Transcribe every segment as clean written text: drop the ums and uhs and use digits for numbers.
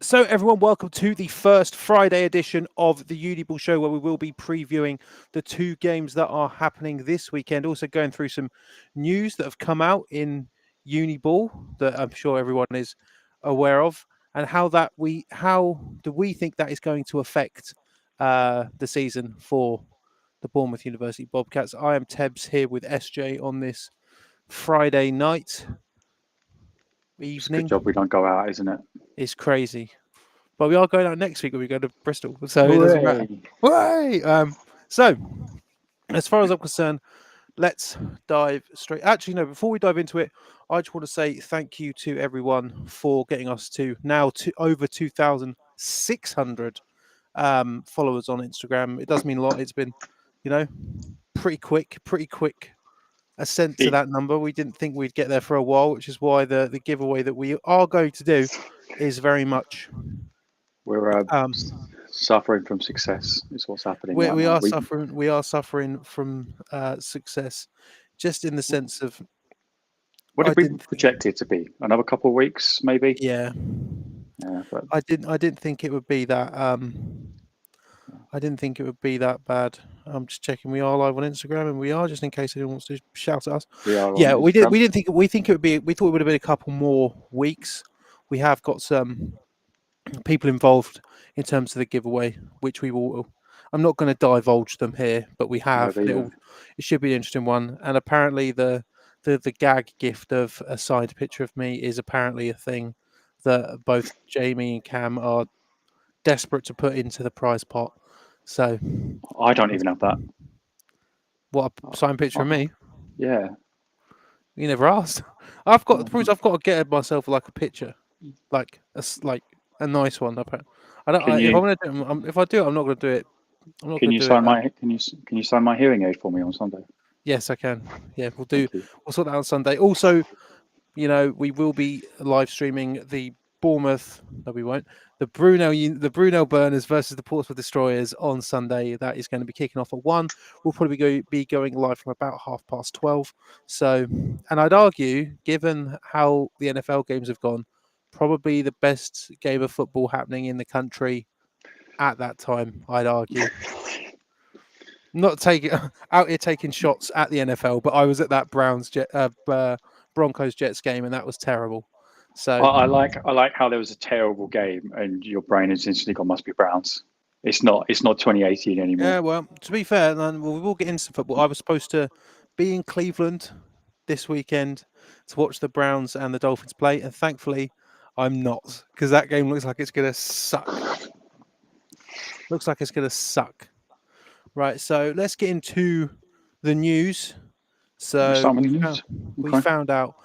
So, everyone, welcome to the first Friday edition of the Uniball show, where we will be previewing the two games that are happening this weekend. Also, going through some news that have come out in Uniball that I'm sure everyone is aware of, and how do we think that is going to affect the season for the Bournemouth University Bobcats. I am Tebs here with SJ on this Friday night It's a good evening. job we don't go out, isn't it? It's crazy. But we are going out next week when we go to Bristol, so it doesn't matter. Hooray! Way! So, as far as I'm concerned, let's dive straight. Actually, no, before we dive into it, I just want to say thank you to everyone for getting us to now to over 2,600 followers on Instagram. It does mean a lot. It's been, you know, pretty quick ascent to It, that number. We didn't think we'd get there for a while, which is why the giveaway that we are going to do is very much we're um, suffering from success. Is what's happening we right we now. are suffering. We are suffering from success, just in the sense of What I did we didn't think. project it to be? Another couple of weeks, maybe. Yeah, Yeah, but I didn't think it would be that. I didn't think it would be that bad. I'm just checking. We are live on Instagram, and we are, just in case anyone wants to shout at us. we are on Yeah, we did. Instagram. We didn't think. We think it would be. We thought it would have been a couple more weeks. We have got some people involved in terms of the giveaway, which we will. I'm not going to divulge them here, but we No, have, and it should be an interesting one. And apparently, the gag gift of a signed picture of me is apparently a thing that both Jamie and Cam are desperate to put into the prize pot. So, I don't even have that. what a signed picture of Oh, me? yeah. You never asked. I've got the Um, point. I've got to get myself like a picture, like like a nice one. I don't. Can If I'm you gonna do it, if I do it, I'm not gonna do it. I'm not can gonna you do it. sign my can you sign my hearing aid for me on Sunday? Yes, I can. Yeah, we'll do. Thank you. We'll sort that out on Sunday. Also, we will be live streaming the Bournemouth. No, we won't. The Brunel Burners versus the Portsmouth Destroyers on Sunday. That is going to be kicking off at 1. We'll probably be going live from about 12:30. So, and I'd argue, given how the NFL games have gone, probably the best game of football happening in the country at that time. I'd argue. Not taking out here taking shots at the NFL, but I was at that Broncos Jets game, and that was terrible. So I like how there was a terrible game and your brain has instantly gone must be Browns. It's not 2018 anymore. yeah, well, to be fair, then we will get into football. I was supposed to be in Cleveland this weekend to watch the Browns and the Dolphins play, and thankfully, I'm not, because that game looks like it's going to suck. Looks like it's going to suck. Right, so let's get into the news. We So start with the news. we Okay. found out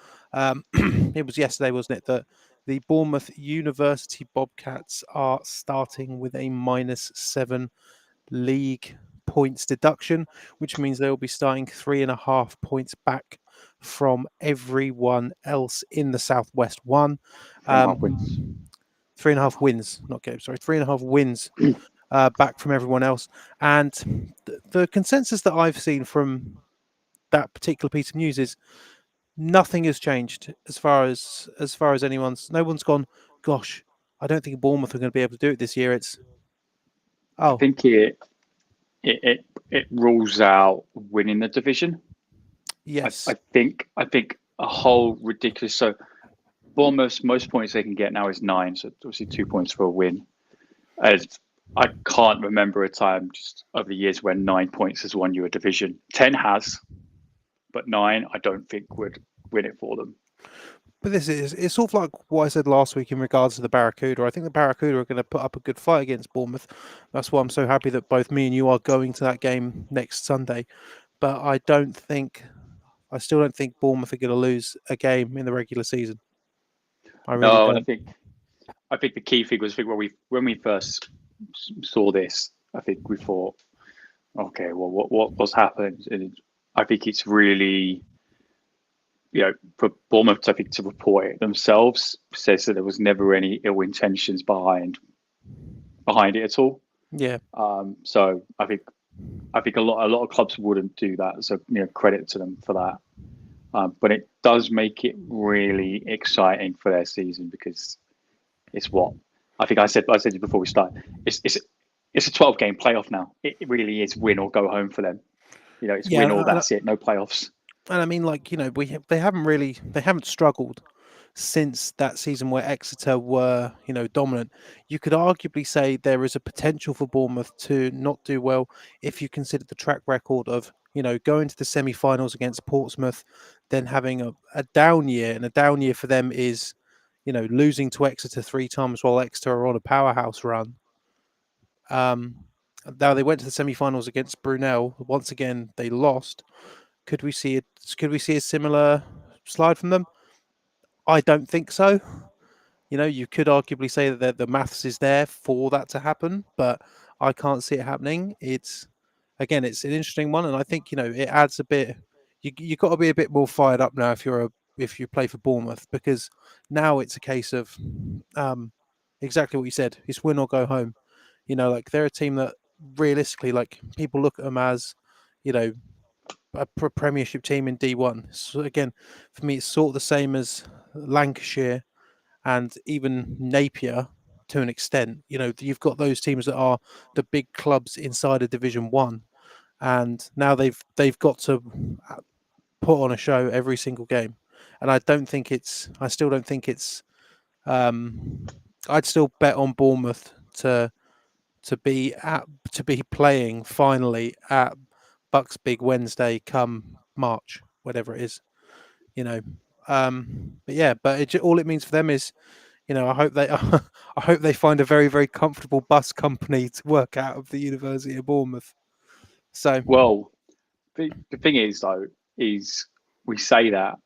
it was yesterday, wasn't it, that the Bournemouth University Bobcats are starting with a -7 league points deduction, which means they will be starting 3.5 points back from everyone else in the Southwest One. 3.5 wins. 3.5 wins, not games, sorry, 3.5 wins back from everyone else. And the consensus that I've seen from that particular piece of news is nothing has changed as far as no one's gone, gosh, I don't think Bournemouth are going to be able to do it this year. It's I oh think it rules out winning the division. I yes, think a whole ridiculous. So Bournemouth's most points they can get now is 9. So obviously 2 points for a win. As I can't remember a time just over the years when 9 points has won you a division. 10 has, but 9 I don't think would win it for them. but this is it's sort of like what I said last week in regards to the Barracuda. I think the Barracuda are going to put up a good fight against Bournemouth. That's why I'm so happy that both me and you are going to that game next Sunday. But I still don't think Bournemouth are going to lose a game in the regular season. I really No, and I don't. think I think the key thing was I think when we first saw this, I think we thought, okay, well, what's happened? And I think it's really, for Bournemouth, I think to report it themselves says that there was never any ill intentions behind it at all. Yeah, So I think a lot of clubs wouldn't do that. So credit to them for that. But it does make it really exciting for their season because it's what I think I said it before we start. It's a 12 game playoff now. It really is win or go home for them. It's Yeah, win or that's it. No playoffs. and I mean, like they haven't struggled since that season where Exeter were dominant. You could arguably say there is a potential for Bournemouth to not do well if you consider the track record of going to the semi-finals against Portsmouth, then having a down year, and a down year for them is losing to Exeter 3 times while Exeter are on a powerhouse run. Um, Now they went to the semi-finals against Brunel. Once again, they lost. Could we see it? Could we see a similar slide from them? I don't think so. You could arguably say that the maths is there for that to happen, but I can't see it happening. It's an interesting one, and I think it adds a bit. You got to be a bit more fired up now if you play for Bournemouth, because now it's a case of exactly what you said. It's win or go home. Like they're a team that realistically, like people look at them as, a Premiership team in D1. So again, for me, it's sort of the same as Lancashire and even Napier to an extent. You've got those teams that are the big clubs inside of Division 1, and now they've got to put on a show every single game. And I still don't think it's. I'd still bet on Bournemouth to be playing finally at Bucks Big Wednesday come March, whatever it is. But yeah, all it means for them is, I hope they I hope they find a very, very comfortable bus company to work out of the University of Bournemouth. So Well, the thing is though, is we say that,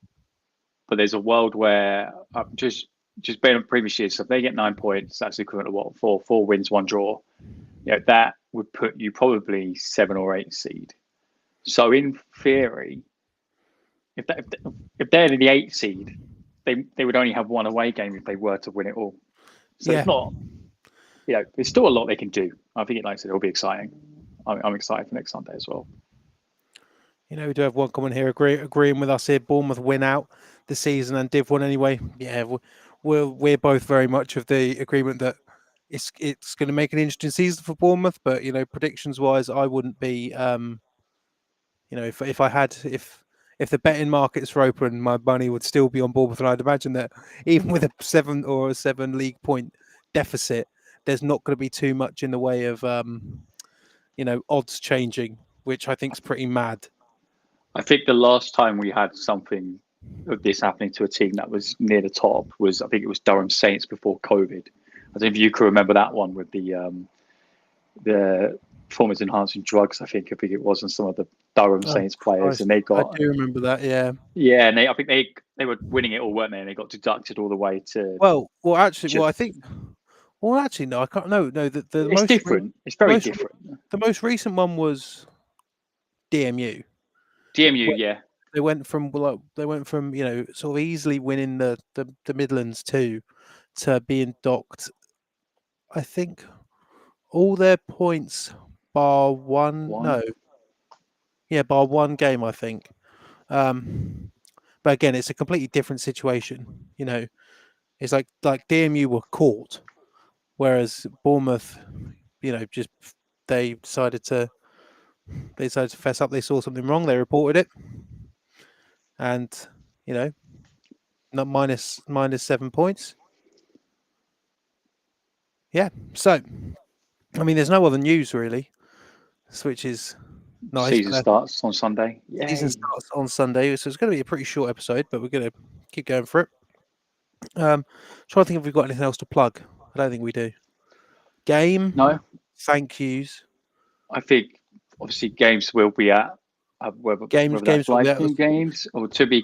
but there's a world where just being on previous years, so if they get 9 points, that's equivalent to what, four wins, one draw. That would put you probably 7 or 8 seed. So in theory, if they're the 8 seed, they would only have one away game if they were to win it all. So yeah, it's not, there's still a lot they can do. I think, like I said, it'll be exciting. I'm excited for next Sunday as well. we do have one comment here agreeing with us here. Bournemouth win out the season and Div 1 anyway. Yeah, we're both very much of the agreement that it's going to make an interesting season for Bournemouth, but predictions wise, I wouldn't be. If the betting markets were open, my money would still be on Bournemouth, and I'd imagine that even with a 7 league point deficit, there's not going to be too much in the way of odds changing, which I think is pretty mad. I think the last time we had something of this happening to a team that was near the top was, I think it was Durham Saints before COVID. I don't know if you can remember that one with the performance enhancing drugs. I think it was, and some of the Durham Saints players, and they got. I do remember that. Yeah. Yeah, and I think they were winning it all, weren't they? And they got deducted all the way to. I think. Well, actually, no, I can't. No. The it's most different. It's very different. The most recent one was DMU. DMU, yeah. They went from sort of easily winning the Midlands to being docked. I think all their points bar one. No. Yeah, bar one game, I think. But again, it's a completely different situation. It's like DMU were caught, whereas Bournemouth, just they decided to fess up. They saw something wrong. They reported it, and not minus 7 points. Yeah. So, I mean, there's no other news really, which is nice. Season starts on Sunday. Yay. Season starts on Sunday, so it's going to be a pretty short episode, but we're going to keep going for it. Trying to think if we've got anything else to plug. I don't think we do. Game. No. Thank yous. I think obviously games will be at whether that's live games or to be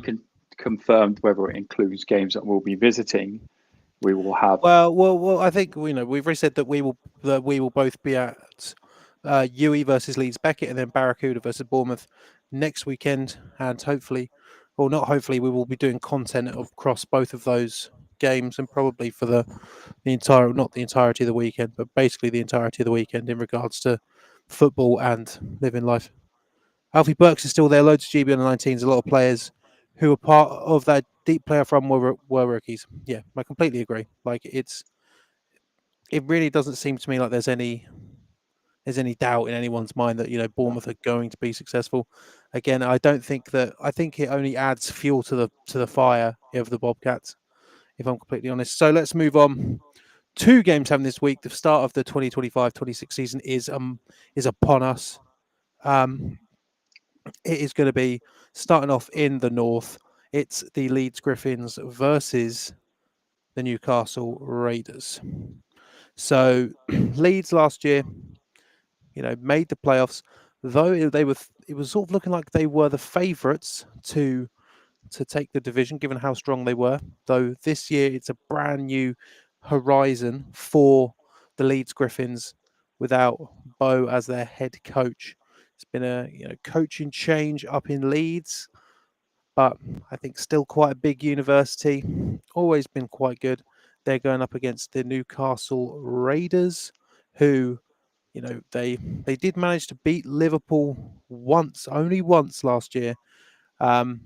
confirmed whether it includes games that we'll be visiting. We will have. Well. I think we've already said that we will both be at UE versus Leeds Beckett and then Barracuda versus Bournemouth next weekend, and hopefully, or not hopefully, we will be doing content across both of those games, and probably for the not the entirety of the weekend, but basically the entirety of the weekend in regards to football and living life. Alfie Burks is still there. Loads of GB under-19s. A lot of players who are part of that deep playoff run were rookies. Yeah, I completely agree. Like it's it really doesn't seem to me like there's any doubt in anyone's mind that Bournemouth are going to be successful. Again, I don't think that. I think it only adds fuel to the fire of the Bobcats, if I'm completely honest. So let's move on. Two games having this week. The start of the 2025-26 season is upon us. It is going to be starting off in the north. It's the Leeds Griffins versus the Newcastle Raiders. So Leeds last year, made the playoffs, though it was sort of looking like they were the favourites to take the division, given how strong they were. Though this year it's a brand new horizon for the Leeds Griffins without Bo as their head coach. It's been a coaching change up in Leeds, but I think still quite a big university. Always been quite good. They're going up against the Newcastle Raiders, who they did manage to beat Liverpool once, only once last year, and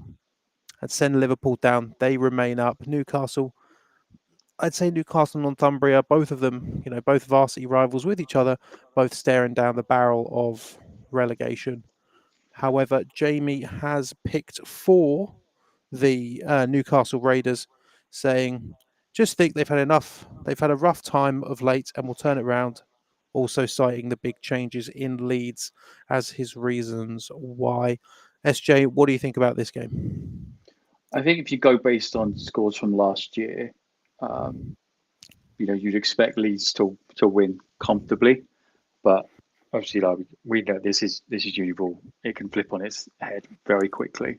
send Liverpool down. They remain up. Newcastle, I'd say Newcastle and Northumbria, both of them, both varsity rivals with each other, both staring down the barrel of relegation. However, Jamie has picked for the Newcastle Raiders, saying, just think they've had enough. They've had a rough time of late and will turn it around. Also citing the big changes in Leeds as his reasons why. SJ, what do you think about this game? I think if you go based on scores from last year, you'd expect Leeds to win comfortably, but obviously, like we know, this is Uniball. It can flip on its head very quickly.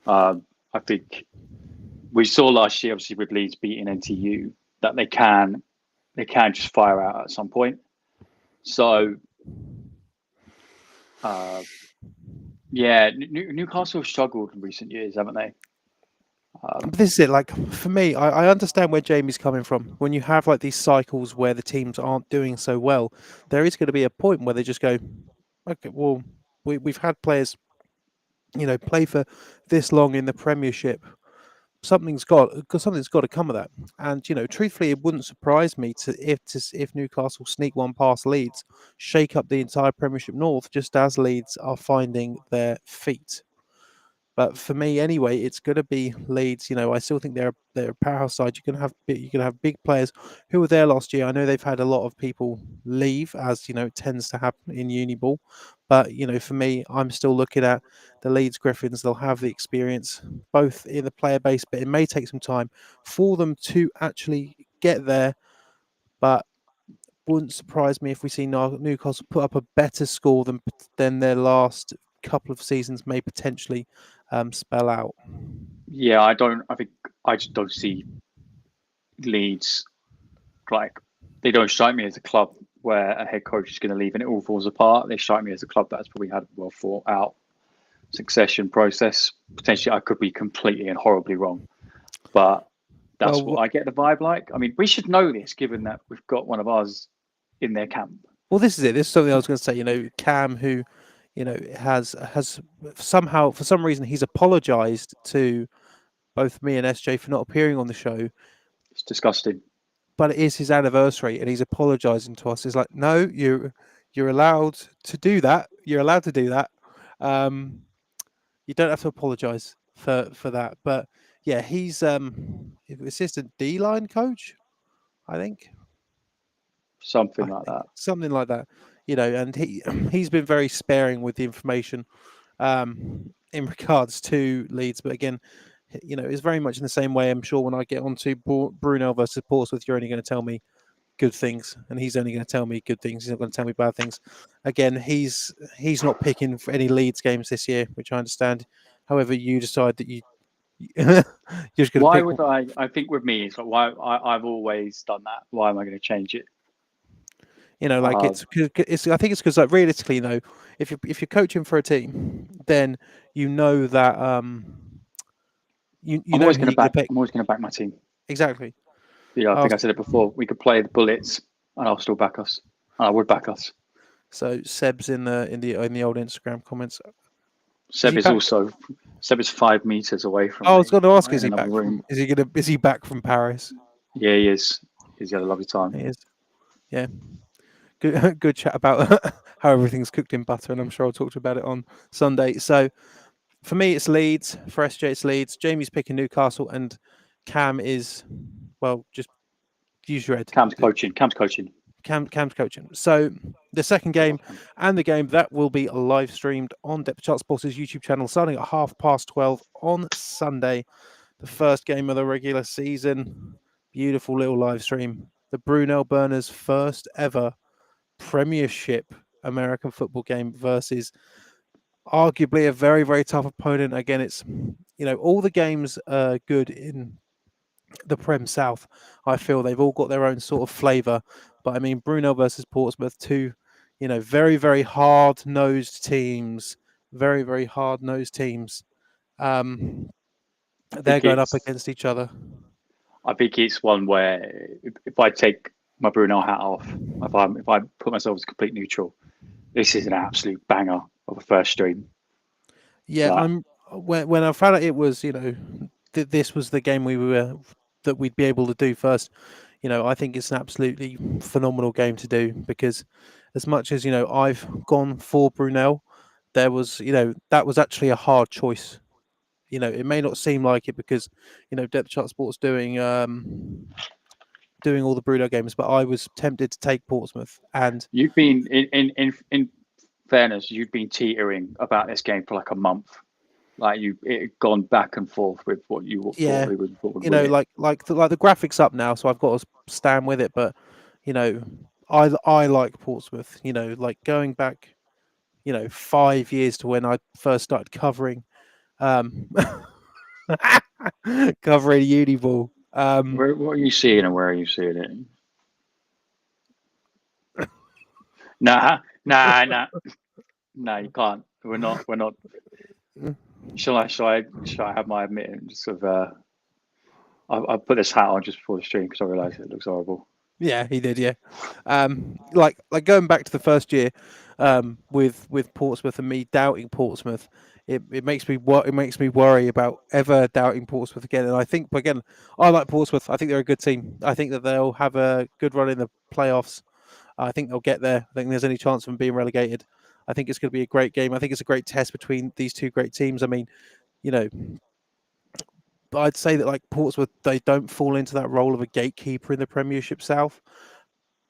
I think we saw last year, obviously with Leeds beating NTU, that they can just fire out at some point. So, Newcastle have struggled in recent years, haven't they? But this is it. Like for me, I understand where Jamie's coming from. When you have like these cycles where the teams aren't doing so well, there is going to be a point where they just go, okay, well, we've had players, play for this long in the Premiership. Something's got to come of that. And truthfully, it wouldn't surprise me if Newcastle sneak one past Leeds, shake up the entire Premiership North, just as Leeds are finding their feet. But for me, anyway, it's going to be Leeds. I still think they're a powerhouse side. You can have big players who were there last year. I know they've had a lot of people leave, as it tends to happen in Uniball. But for me, I'm still looking at the Leeds Griffins. They'll have the experience, both in the player base, but it may take some time for them to actually get there. But wouldn't surprise me if we see Newcastle put up a better score than their last couple of seasons may potentially spell out. Yeah, I don't. I think I just don't see Leeds like they don't strike me as a club where a head coach is going to leave and it all falls apart. They strike me as a club that's probably had a well thought out succession process. Potentially, I could be completely and horribly wrong, but that's what I get the vibe like. I mean, we should know this given that we've got one of ours in their camp. Well, this is it. This is something I was going to say. Cam, who has somehow, for some reason, he's apologised to both me and SJ for not appearing on the show. It's disgusting. But it is his anniversary, and he's apologising to us. He's like, "No, you're allowed to do that. You're allowed to do that. You don't have to apologise for that." But yeah, he's assistant D-line coach, I think. Something like that. Something like that. And he's been very sparing with the information in regards to Leeds. But again, it's very much in the same way. I'm sure when I get onto Brunel versus Portsmouth, you're only going to tell me good things, and he's only going to tell me good things. He's not going to tell me bad things. Again, he's not picking for any Leeds games this year, which I understand. However, you decide that you're just going to why pick. Would I think with me, it's like why I've always done that. Why am I going to change it? It's I think it's because like realistically, if you're coaching for a team, then that I'm always going to back. I'm always going to back my team. Exactly. Yeah, I think I said it before. We could play the Bullets, and I'll still back us. And I would back us. So Seb's in the old Instagram comments. Seb is 5 meters away from. I was going to ask, is he back? Room. Is he back from Paris? Yeah, he is. He's had a lovely time. He is. Yeah, good good chat about how everything's cooked in butter, and I'm sure I'll talk to you about it on Sunday. So for me, it's Leeds. For SJ, it's Leeds. Jamie's picking Newcastle, and Cam is, well, just use your head. Cam's coaching. Cam's coaching. Cam's coaching. So the second I game love Cam. and the game that will be live streamed on Depth Chart Sports' YouTube channel starting at 12:30 on Sunday. The first game of the regular season. Beautiful little live stream. The Brunel Burners' first ever Premiership American football game versus arguably a very, very tough opponent. Again, it's, all the games are good in the Prem South. I feel they've all got their own sort of flavour. But I mean, Brunel versus Portsmouth, two, very, very hard nosed teams. Very, very hard nosed teams. Um, I they're think going up it's. against each other. I think it's one where if I take my Brunel hat off, if I put myself as complete neutral, this is an absolute banger of a first stream. Yeah, Like when I found out it was, this was the game that we'd be able to do first. I think it's an absolutely phenomenal game to do because as much as, I've gone for Brunel, there was, that was actually a hard choice. It may not seem like it because, Depth Chart Sports doing all the Brunel games, but I was tempted to take Portsmouth and you've been in fairness, you've been teetering about this game for like a month. Like it gone back and forth with what you thought yeah, would win it. like the graphics up now, so I've got to stand with it. But you know, I like Portsmouth. Like going back, 5 years to when I first started covering, um, covering Uniball. What are you seeing and where are you seeing it? Nah, nah, nah, nah. You can't. We're not. We're not. Shall I? Shall I? Shall I have my admittance of? I put this hat on just before the stream because I realised it looks horrible. Yeah, he did. Yeah, like going back to the first year, with Portsmouth and me doubting Portsmouth, it makes me it makes me worry about ever doubting Portsmouth again. And I think again, I like Portsmouth. I think they're a good team. I think that they'll have a good run in the playoffs. I think they'll get there. I think there's any chance of them being relegated. I think it's going to be a great game. I think it's a great test between these two great teams. I mean, you know, I'd say that like Portsmouth, they don't fall into that role of a gatekeeper in the Premiership South.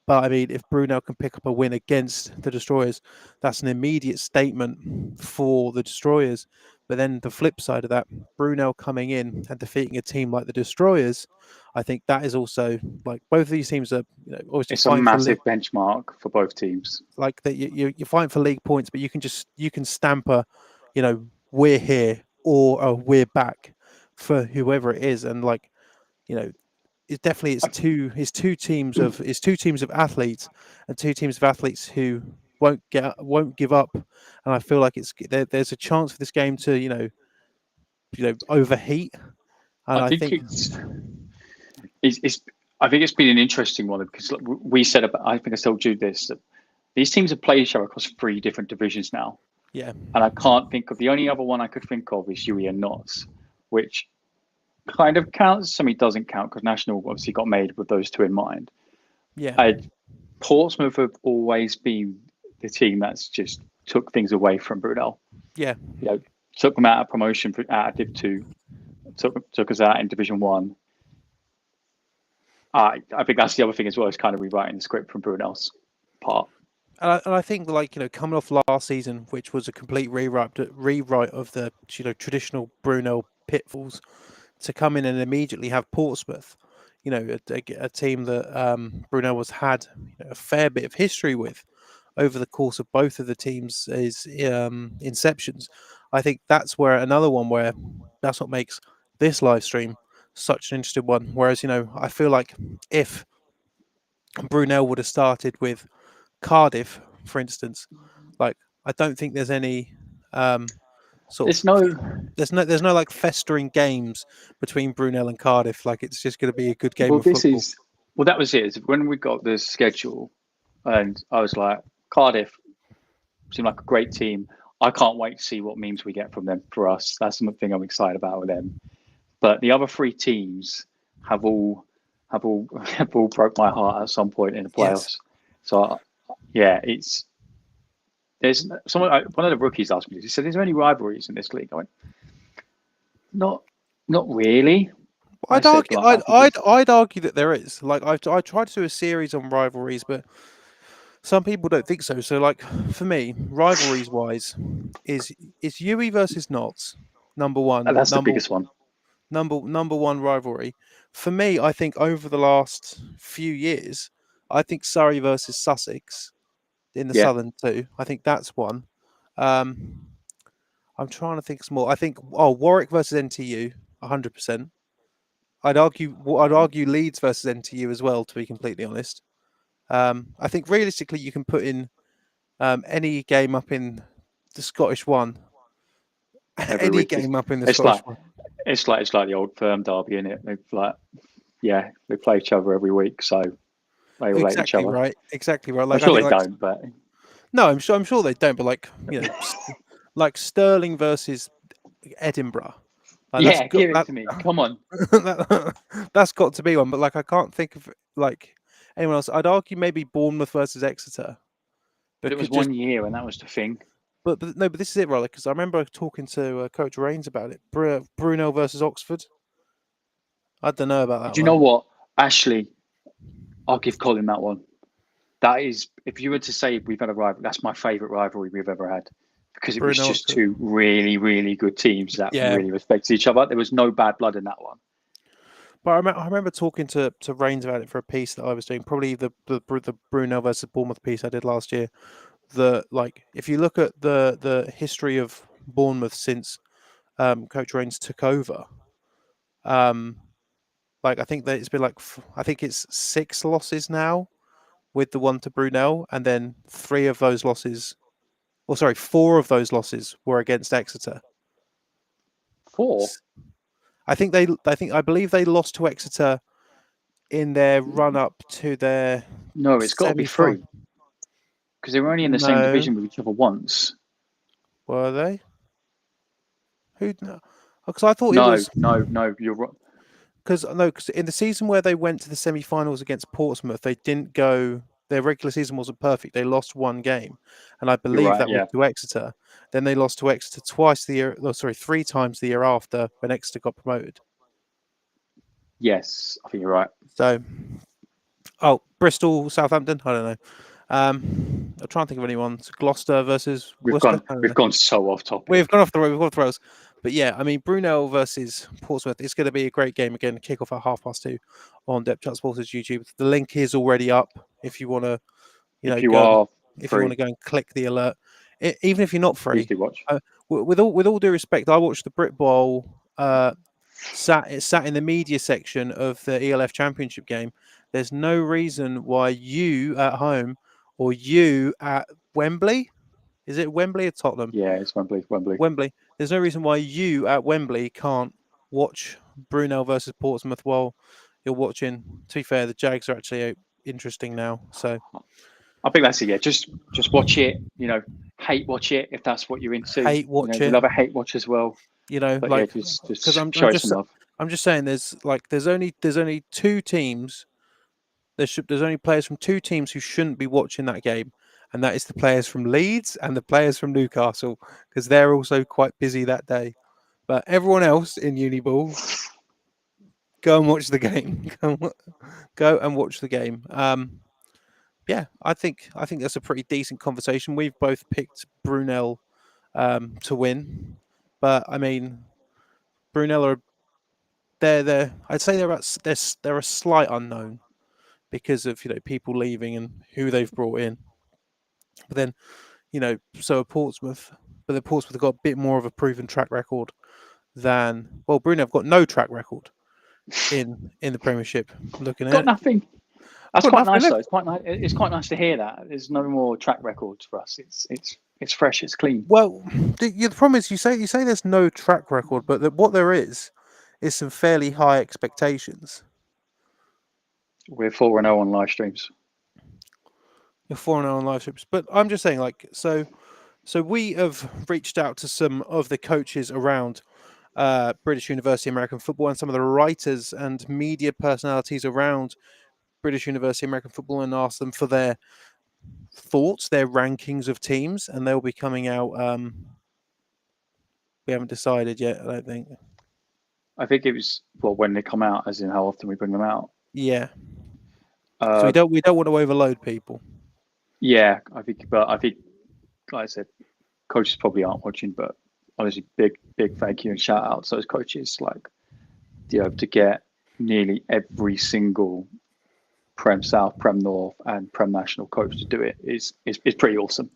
But I mean, if Brunel can pick up a win against the Destroyers, that's an immediate statement for the Destroyers. But then the flip side of that, Brunel coming in and defeating a team like the Destroyers, I think that is also like both of these teams are, obviously It's a fighting for massive benchmark for both teams. like that you're fighting for league points, but you can stamp a, we're here or a we're back for whoever it is, and like you know it definitely it's two teams of athletes and two teams of athletes who won't give up, and I feel like there's a chance for this game to overheat, and I I think think it's I think it's been an interesting one because we said about. I think I told you this that these teams have played each other across 3 different divisions now, yeah and I can't think of the only other one I could think of is Huey and Notts, which kind of counts. I mean, doesn't count because National obviously got made with those two in mind. yeah I Portsmouth have always been the team that's just took things away from Brunel. yeah You know, took them out of promotion out of Div 2, took us out in Division 1. I think that's the other thing as well, is kind of rewriting the script from Brunel's part. And I think like coming off last season, which was a complete rewrite of the traditional Brunel pitfalls, to come in and immediately have Portsmouth, a team that Brunel was had a fair bit of history with over the course of both of the teams' inceptions. I think that's where another one where that's what makes this live stream such an interesting one. Whereas I feel like if Brunel would have started with Cardiff, for instance, like I don't think there's any sort There's of no there's no like festering games between Brunel and Cardiff. Like it's just going to be a good game well, of football. that was it. Is when we got the schedule, and I was like, Cardiff seem like a great team. I can't wait to see what memes we get from them for us. That's something I'm excited about with them. But the other 3 teams have all have all broke my heart at some point in the Yes, playoffs. So yeah, there's someone. One of the rookies asked me. He said, "Is there any rivalries in this league?" I went, "Not, not really." I I'd said, argue, "Like, I think it's I'd argue that there is. Like, I tried to do a series on rivalries, but some people don't think so. So, like, for me, rivalries wise, is Yui versus Notts number one, that's the biggest one." number one rivalry. For me, I think over the last few years, I think Surrey versus Sussex in the Yeah, Southern two. I think that's one. Um, I'm trying to think some more. I think Warwick versus NTU, 100%. I'd argue Leeds versus NTU as well. To be completely honest, I think realistically you can put in any game up in the Scottish one, every any week is. game up in the It's Scottish like one. it's like the old firm derby, isn't it? They've like they play each other every week, so they all hate each Exactly other. right. Exactly right. I'm Like I sure think they like don't, but no, I'm sure they don't. But like like Sterling versus Edinburgh. Like that's yeah, got give it that, to me. Come on. that's got to be one. But like I can't think of like anyone else. I'd argue maybe Bournemouth versus Exeter. But But it was could just 1 year, and that was the thing. but no, but this is it, right? Because I remember talking to Coach Rains about it. Brunel versus Oxford. I don't know about that Do you know one. what? Actually, I'll give Colin that one. That is, if you were to say we've had a rivalry, that's my favourite rivalry we've ever had because it was Brunel just Oxford. two really, really good teams that Yeah, really respected each other. There was no bad blood in that one. but I remember talking to Rains about it for a piece that I was doing. Probably the Brunel versus Bournemouth piece I did last year. Like if you look at the history of Bournemouth since Coach Rains took over, um, like I think that it's been like I think it's 6 losses now with the one to Brunel, and then 3 of those losses, or sorry, 4 of those losses were against Exeter. Four? I believe they lost to Exeter in their run up to their No, it's got to be semi final. three because they were only in the same No, division with each other once. were they? Who? Because I thought it No, was no, no. You're right. because in the season where they went to the semi-finals against Portsmouth, they didn't go. Their regular season wasn't perfect. They lost one game, and I You're believe right. that was Yeah. to Exeter. Then they lost to Exeter twice the year. Oh, sorry, 3 times the year after when Exeter got promoted. Yes, I think you're right. So, Bristol, Southampton. I don't know. I'm trying to think of anyone. It's Gloucester versus Worcester. I don't We've know. gone so off We've topic. gone off the road. We've gone off the rails. But yeah, I mean, Brunel versus Portsmouth. It's going to be a great game again. Kick off at 2:30 on Depth Chat Sports' YouTube. The link is already up if you want to, If you go are if you want free, to go and click the alert. Even if you're not please free, do watch. with all due respect, I watched the Brit Bowl. Sat in the media section of the ELF Championship game. There's no reason why you at home or you at Wembley. Is it Wembley or Tottenham? Yeah, it's Wembley. Wembley. Wembley. There's no reason why you at Wembley can't watch Brunel versus Portsmouth while you're watching. To be fair, the Jags are actually interesting now. So I think that's it. Yeah, just watch it. Hate watch it if that's what you're into. hate watch We it. love a hate watch as well. But yeah, Like because just show us some love. I'm just saying there's only 2 teams. There's only players from 2 teams who shouldn't be watching that game, and that is the players from Leeds and the players from Newcastle because they're also quite busy that day. But everyone else in Uniball, go and watch the game. Go and watch the game. Yeah, I think that's a pretty decent conversation. We've both picked Brunel to win, but I mean Brunel are they're I'd say they're a slight unknown because of people leaving and who they've brought in. But then so are Portsmouth, but the Portsmouth have got a bit more of a proven track record than Brunel have got no track record in the Premiership. Looking at Got it, nothing. That's got quite nothing nice though. left. It's quite nice. It's quite nice to hear that. There's no more track records for us. It's fresh. It's clean. Well, the problem is you say there's no track record, but what there is some fairly high expectations. We're 4-0 on live streams. You're 4-0 on live strips, but I'm just saying, like, so we have reached out to some of the coaches around British University American football and some of the writers and media personalities around British University American football and asked them for thoughts, their rankings of teams, and they'll be coming out. We haven't decided yet, I don't think. I think it was when they come out, as in how often we bring them out. Yeah. So we don't want to overload people. Yeah, I think, like I said, coaches probably aren't watching, but honestly, big thank you and shout out to those coaches. Like, to get nearly every single Prem South, Prem North, and Prem National coach to do it is pretty awesome.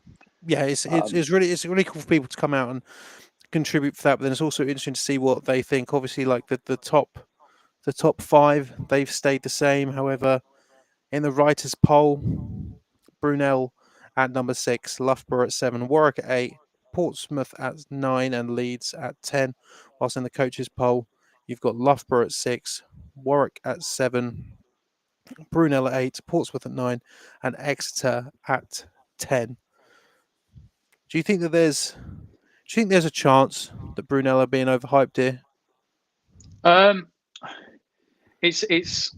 Yeah, it's really cool for people to come out and contribute for that. But then it's also interesting to see what they think. Obviously, like the top 5, they've stayed the same. However, in the writers' poll, Brunel at number 6, Loughborough at 7, Warwick at 8, Portsmouth at 9, and Leeds at 10. Whilst in the coaches' poll, you've got Loughborough at 6, Warwick at 7, Brunel at 8, Portsmouth at 9, and Exeter at 10. Do you think there's a chance that Brunel are being overhyped here? It's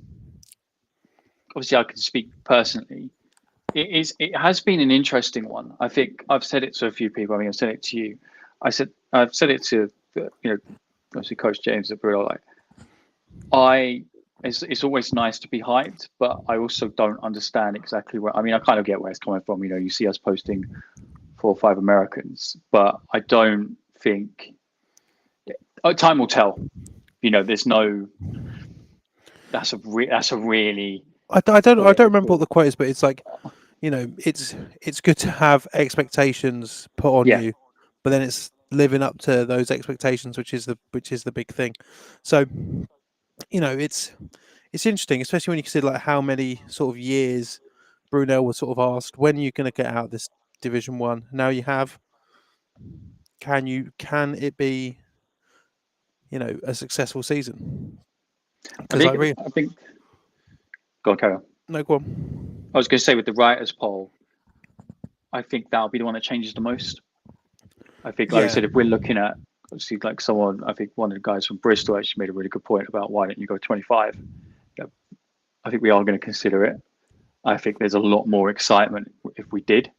obviously I can speak personally. It has been an interesting one. I think I've said it to a few people. I mean, I've said it to you. I've said it to obviously Coach James at Brunel. It's always nice to be hyped, but I also don't understand exactly where. I mean, I kind of get where it's coming from. You see us posting 4 or 5 Americans, but I don't think time will tell. There's no. That's a really. I don't remember what the quote is, but it's like, it's good to have expectations put on you, but then it's living up to those expectations, which is the big thing. So, it's interesting, especially when you consider like how many sort of years Brunel was sort of asked, when are you going to get out of this Division 1? Now you have. Can it be, a successful season? Because I think. Go on, carry on. No, go on. I was going to say with the writers' poll, I think that'll be the one that changes the most. I think, like I said, if we're looking at, obviously, like someone, I think one of the guys from Bristol actually made a really good point about why don't you go 25. I think we are going to consider it. I think there's a lot more excitement if we did.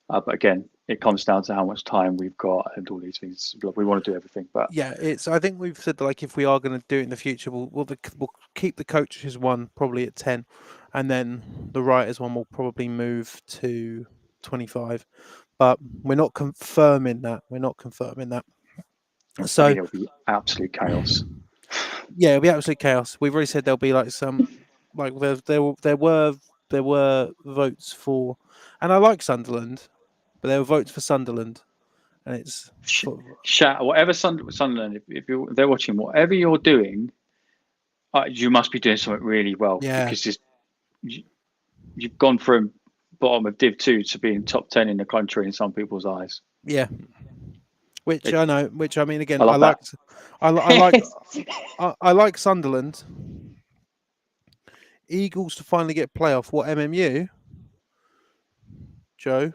But again, it comes down to how much time we've got and all these things. We want to do everything, but I think we've said that, like, if we are going to do it in the future, we'll keep the coaches one probably at 10, and then the writers one will probably move to 25. But we're not confirming that. So it'll be absolute chaos. Yeah, it'll be absolute chaos. We've already said there'll be like some, like there were votes for, and I like Sunderland, but there were votes for Sunderland, and it's whatever Sunderland. If they're watching, whatever you're doing, you must be doing something really well. Yeah. Because you've gone from bottom of Div 2 to being top 10 in the country in some people's eyes. Yeah. Which I mean, again, I like Sunderland. Eagles to finally get playoff. What, MMU? Joe?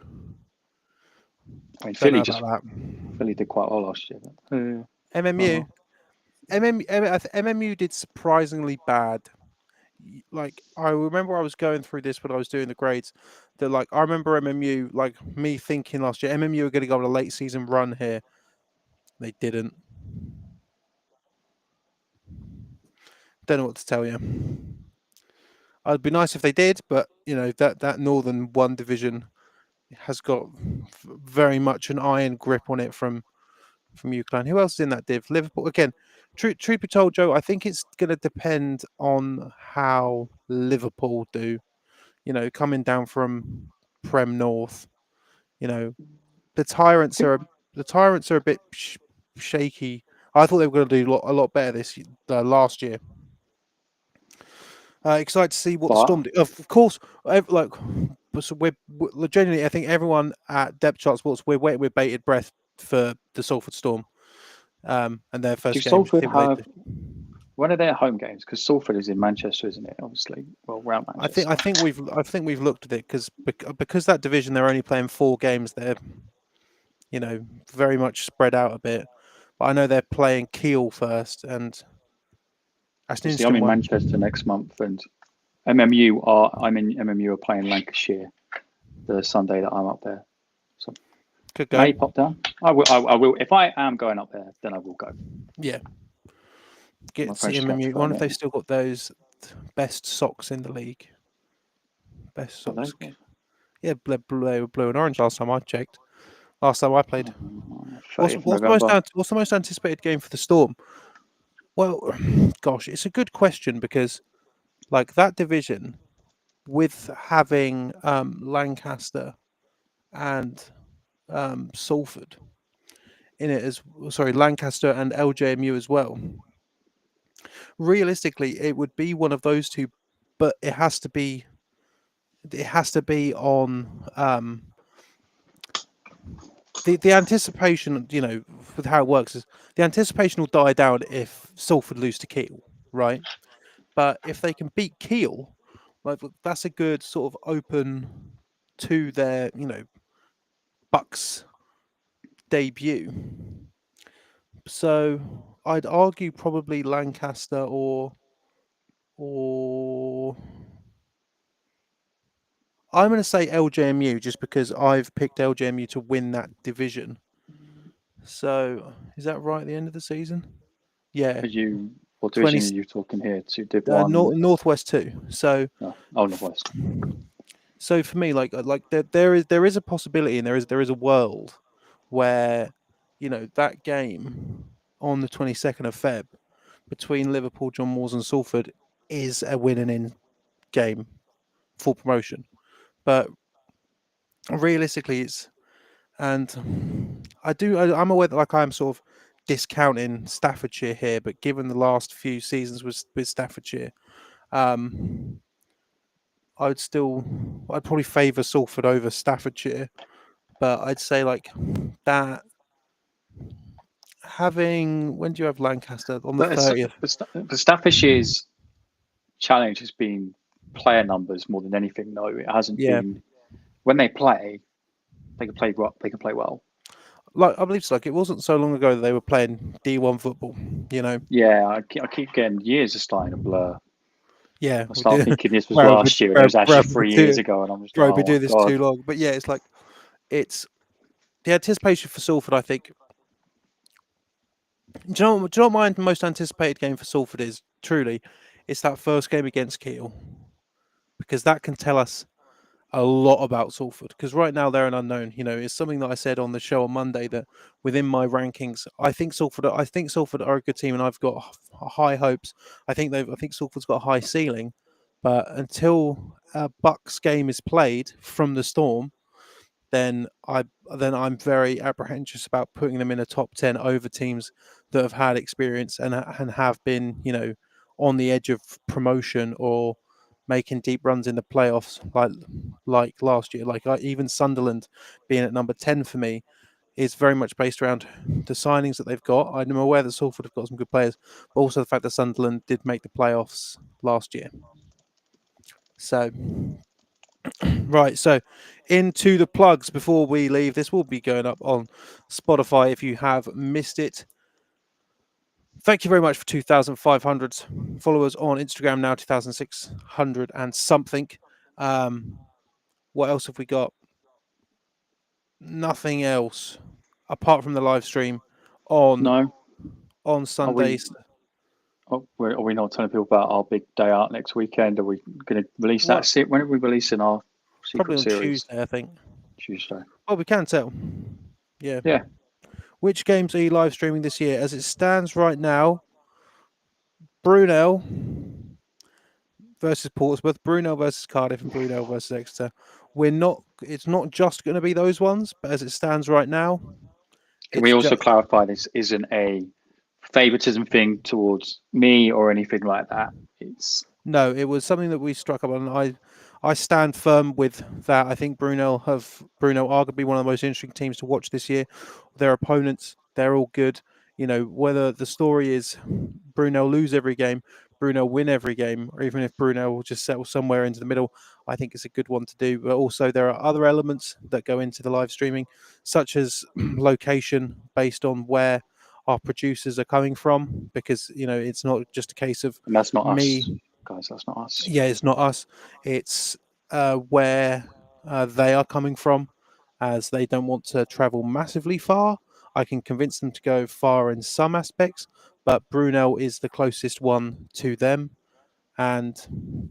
I mean, Philly did quite well last year. MMU? MMU did surprisingly bad. Like, I remember I was going through this when I was doing the grades. That, like, I remember MMU, like, me thinking last year, MMU are going to go on a late season run here. They didn't. Don't know what to tell you. It'd be nice if they did, but that Northern 1 division has got very much an iron grip on it from UCLan. Who else is in that div? Liverpool again. Truth be told, Joe, I think it's going to depend on how Liverpool do. Coming down from Prem North, the Tyrants are a bit shaky. I thought they were going to do a lot better last year. Excited to see what the Storm do. Of course, we're genuinely. I think everyone at Depth Chart Sports, we're waiting with bated breath for the Salford Storm, and their first game. Salford when are their home games? Because Salford is in Manchester, isn't it? Obviously, around Manchester. I think we've looked at it because that division they're only playing 4 games. They're very much spread out a bit. But I know they're playing Kiel first, and that's an interesting I'm in one. Manchester next month, and MMU are playing Lancashire the Sunday that I'm up there. So Could may go. pop down. I will. I will. If I am going up there, then I will go. Yeah. My Get friends see just him have and to mute. Wonder phone if it. they've still got those best socks in the league. Best Are socks. they? Yeah, they were blue and orange last time I checked. Last time I played. 30th November. What's the most anticipated game for the Storm? Well, gosh, it's a good question because like that division with having Lancaster and Salford in it as Lancaster and LJMU as well. Realistically, it would be one of those two, but it has to be on the anticipation. With how it works is the anticipation will die down if Salford lose to Kiel, right? But if they can beat Kiel, like that's a good sort of open to their Bucks debut. So I'd argue probably Lancaster or I'm going to say LJMU just because I've picked LJMU to win that division. So is that right at the end of the season? Yeah, Are you? What 20 division are you talking here? Two Div One. Northwest 2. So No, oh, Northwest. so for me like there is a possibility and there is a world where that game on the 22nd of Feb between Liverpool, John Moores and Salford is a winning in game for promotion. But realistically, I'm aware that I'm sort of discounting Staffordshire here, but given the last few seasons with Staffordshire, um, I'd probably favour Salford over Staffordshire, but I'd say like that having when do you have Lancaster on the But 30th? Staffordshire's challenge has been player numbers more than anything. No, it hasn't Yeah, been. When they play, they can play. They can play well. like I believe it's like it wasn't so long ago that they were playing D1 football. Yeah, I keep getting years are starting to blur. Yeah, I we start do. thinking this was last year and it was actually 3 years ago, and I'm just like, Bro, we oh my do this god. too long. But yeah, it's like it's the anticipation for Salford. I think. Do you know what my most anticipated game for Salford is? Truly, it's that first game against Kiel because that can tell us a lot about Salford. Because right now they're an unknown. It's something that I said on the show on Monday that within my rankings, I think Salford are a good team, and I've got high hopes. I think Salford's got a high ceiling, but until a Bucks game is played from the Storm, then I'm very apprehensive about putting them in a top 10 over teams that have had experience and have been on the edge of promotion or making deep runs in the playoffs like last year. Even Sunderland being at number 10 for me is very much based around the signings that they've got. I'm aware that Salford have got some good players, but also the fact that Sunderland did make the playoffs last year. So right, so into the plugs before we leave. This will be going up on Spotify if you have missed it. Thank you very much for 2,500 followers on Instagram now, 2,600 and something. What else have we got? Nothing else apart from the live stream on No, are we? Sundays. Are we not telling people about our big day out next weekend? Are we going to release What? that? When are we releasing our Probably secret on series? Tuesday, I think. Tuesday. Well, we can tell. Yeah. Yeah. Which games are you live streaming this year? As it stands right now, Brunel versus Portsmouth, Brunel versus Cardiff, and Brunel versus Exeter. It's not just going to be those ones, but as it stands right now, Can we it's also just clarify this isn't a favoritism thing towards me or anything like that? It's no. It was something that we struck up on. I stand firm with that. I think Brunel are going to be one of the most interesting teams to watch this year. Their opponents, they're all good. Whether the story is Brunel lose every game, Brunel win every game, or even if Brunel will just settle somewhere into the middle, I think it's a good one to do. But also, there are other elements that go into the live streaming, such as location based on where our producers are coming from, because it's not just a case of and that's not us, me. guys. That's not us. Yeah, it's not us. It's where they are coming from, as they don't want to travel massively far. I can convince them to go far in some aspects, but Brunel is the closest one to them. And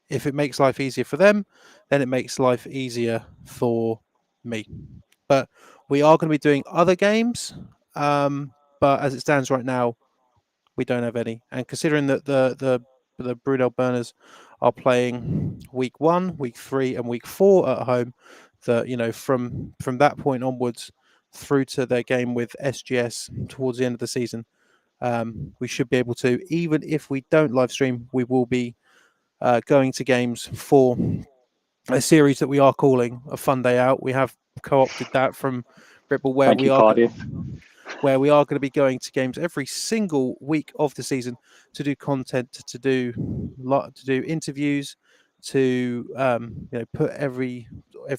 if it makes life easier for them, then it makes life easier for me. But we are going to be doing other games. But as it stands right now, we don't have any. And considering that the Brunel Burners are playing week 1, week 3, and week 4 at home, that from that point onwards through to their game with SGS towards the end of the season, we should be able to. Even if we don't live stream, we will be going to games for a series that we are calling a fun day out. We have co-opted that from Ripple, where Thank we you, are Cardiff. going to be going to games every single week of the season to do content, to do interviews, to put every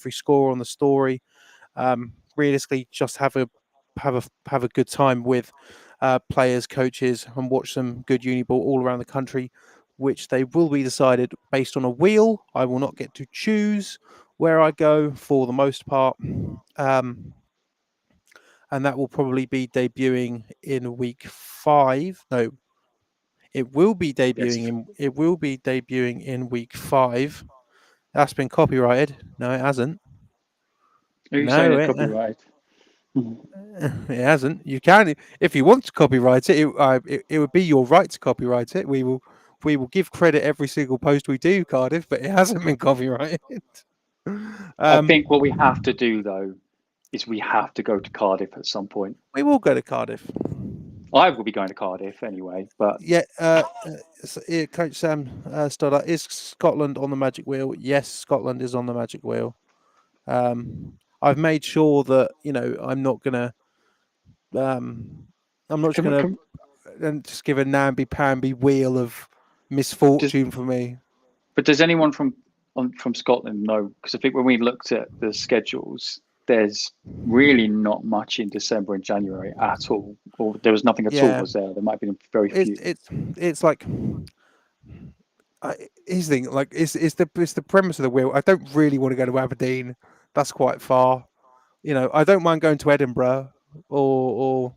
score on the story. Realistically, just have a good time with players, coaches, and watch some good Uniball all around the country, which they will be decided based on a wheel. I will not get to choose where I go for the most part. And that will probably be debuting in week 5. No, Yes. it will be debuting in week 5. That's been copyrighted. No, it hasn't. Who's saying No, it's copyright? it hasn't. You can, if you want to copyright it. It would be your right to copyright it. We will give credit every single post we do, Cardiff, but it hasn't been copyrighted. I think what we have to do though is we have to go to Cardiff at some point. We will go to Cardiff. I will be going to Cardiff anyway, but Yeah, Coach Sam Stoddart, is Scotland on the magic wheel? Yes, Scotland is on the magic wheel. I've made sure that I'm not gonna I'm not just can we, gonna can, just give a namby-pamby wheel of does, misfortune for me. but does anyone from Scotland know? Because I think when we looked at the schedules, there's really not much in December and January at all, or there was nothing at all. Yeah, Was there? There might have been very it's few. it's like here's the thing. Like it's the premise of the wheel. I don't really want to go to Aberdeen. That's quite far. I don't mind going to Edinburgh, or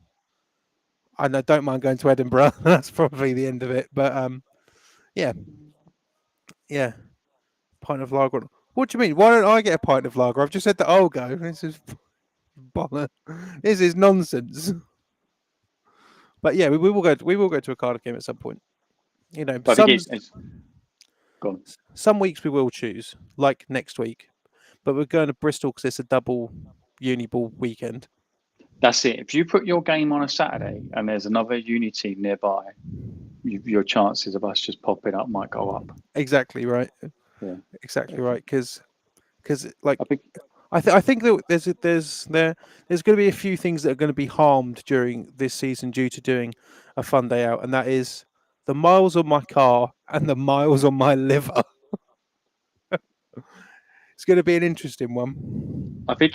I don't mind going to Edinburgh. That's probably the end of it. But yeah, yeah, pint of lager. What do you mean? Why don't I get a pint of lager? I've just said that I'll go. This is bollocks. This is nonsense. But yeah, we will go. We will go to a Cardiff game at some point. But I think it's gone. Some weeks we will choose, like next week. But we're going to Bristol because it's a double Uniball weekend. That's it. If you put your game on a Saturday and there's another uni team nearby, your chances of us just popping up might go up. Exactly right. Yeah, Exactly right. Because like I think I think that there's going to be a few things that are going to be harmed during this season due to doing a fun day out, and that is the miles on my car and the miles on my liver. It's going to be an interesting one. I think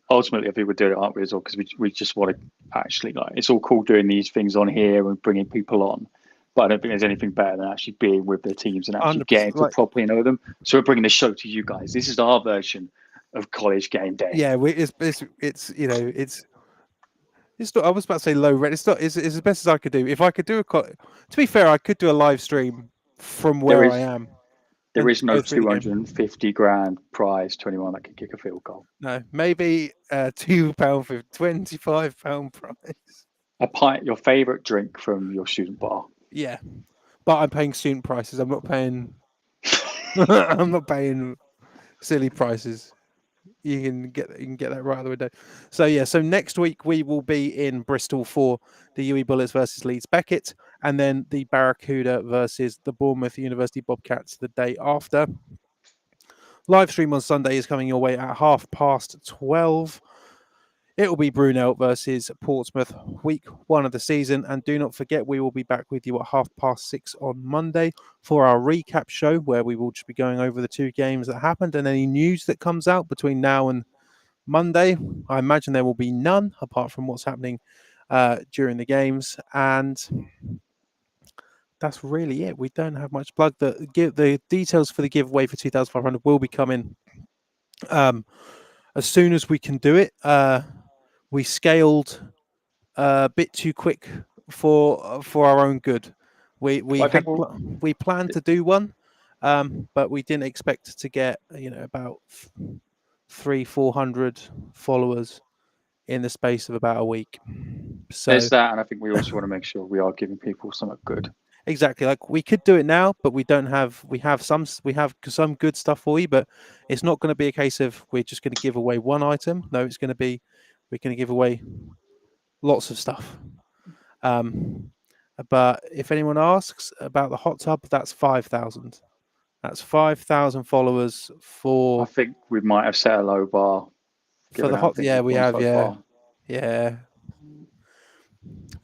ultimately I think we're doing it, aren't we, as well? Because we just want to actually, like, it's all cool doing these things on here and bringing people on, but I don't think there's anything better than actually being with the teams and actually 100%. getting to properly know them. So we're bringing the show to you guys. This is our version of college game day. Yeah, it's not. I was about to say low rent. It's not. It's as best as I could do. If I could do to be fair, I could do a live stream from There where I is am there and is no go through the game. 250 grand prize to anyone that can kick a field goal. No, maybe £2 for £25 price. A pint, your favorite drink from your student bar. Yeah, but I'm paying student prices. I'm not paying. I'm not paying silly prices. You can get that right out of the window. So yeah, so next week we will be in Bristol for the UE Bullets versus Leeds Beckett, and then the Barracuda versus the Bournemouth University Bobcats the day after. Live stream on Sunday is coming your way at 12:30. It will be Brunel versus Portsmouth, week 1 of the season. And do not forget, we will be back with you at 6:30 on Monday for our recap show, where we will just be going over the 2 games that happened and any news that comes out between now and Monday. I imagine there will be none apart from what's happening during the games. And that's really it. We don't have much plug. The details for the giveaway for 2,500 will be coming As soon as we can do it, we scaled a bit too quick for our own good. We But we I think had we planned to do one, but we didn't expect to get about 300-400 followers in the space of about a week. So there's that, and I think we also want to make sure we are giving people something good. exactly, like we could do it now, but we don't have. We have some good stuff for you, but it's not going to be a case of we're just going to give away one item. No, it's going to be we're going to give away lots of stuff. Um, but if anyone asks about the hot tub, that's 5,000. That's 5,000 followers I for think we might have set a low bar, given the how hot. things Yeah, have we gone have. so Yeah, far. yeah.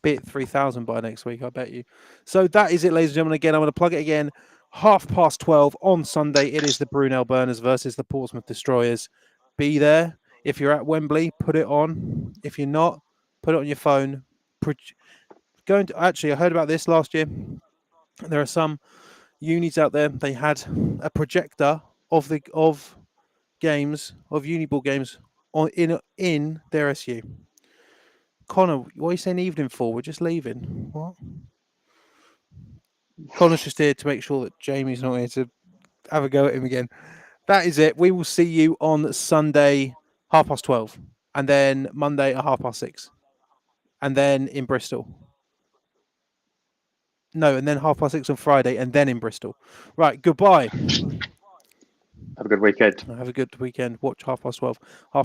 Be it 3,000 by next week, I bet you. So that is it, ladies and gentlemen. Again, I'm going to plug it again. 12:30 on Sunday. It is the Brunel Burners versus the Portsmouth Destroyers. Be there. If you're at Wembley, put it on. If you're not, put it on your phone. Actually, I heard about this last year. There are some unis out there. They had a projector of games of Uniball games in their SU. Connor, what are you saying evening for? We're just leaving. What? Connor's just here to make sure that Jamie's not here to have a go at him again. That is it. We will see you on Sunday, 12:30, and then Monday at 6:30, and then in Bristol. No, and then 6:30 on Friday, and then in Bristol. Right. Goodbye. Have a good weekend. Have a good weekend. Watch 12:30.